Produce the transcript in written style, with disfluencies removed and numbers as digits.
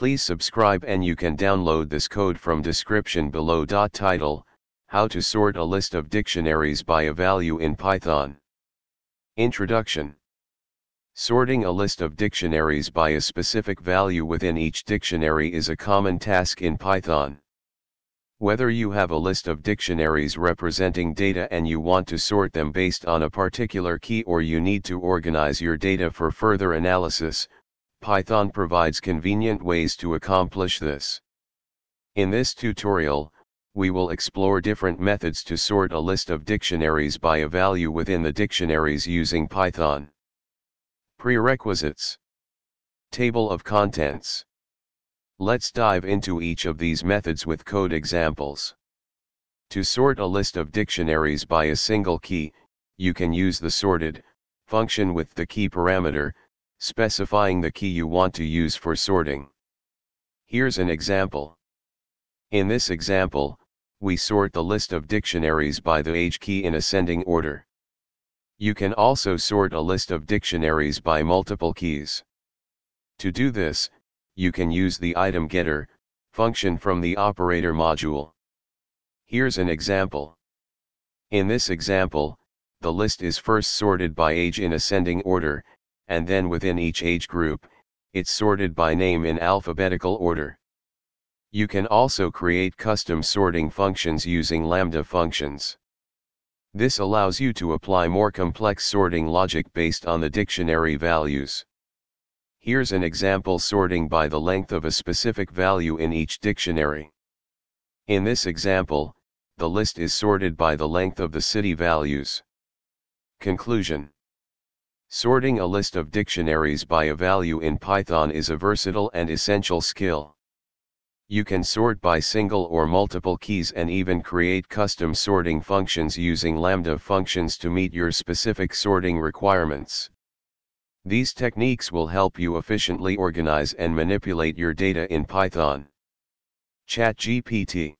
Please subscribe and you can download this code from description below. Title: How to sort a list of dictionaries by a value in Python. Introduction. Sorting a list of dictionaries by a specific value within each dictionary is a common task in Python. Whether you have a list of dictionaries representing data and you want to sort them based on a particular key, or you need to organize your data for further analysis, Python provides convenient ways to accomplish this. In this tutorial, we will explore different methods to sort a list of dictionaries by a value within the dictionaries using Python. Prerequisites. Table of contents. Let's dive into each of these methods with code examples. To sort a list of dictionaries by a single key, you can use the sorted function with the key parameter, specifying the key you want to use for sorting. Here's an example. In this example, we sort the list of dictionaries by the age key in ascending order. You can also sort a list of dictionaries by multiple keys. To do this, you can use the item getter function from the operator module. Here's an example. In this example, the list is first sorted by age in ascending order, and then within each age group, it's sorted by name in alphabetical order. You can also create custom sorting functions using lambda functions. This allows you to apply more complex sorting logic based on the dictionary values. Here's an example sorting by the length of a specific value in each dictionary. In this example, the list is sorted by the length of the city values. Conclusion. Sorting a list of dictionaries by a value in Python is a versatile and essential skill. You can sort by single or multiple keys and even create custom sorting functions using lambda functions to meet your specific sorting requirements. These techniques will help you efficiently organize and manipulate your data in Python. ChatGPT.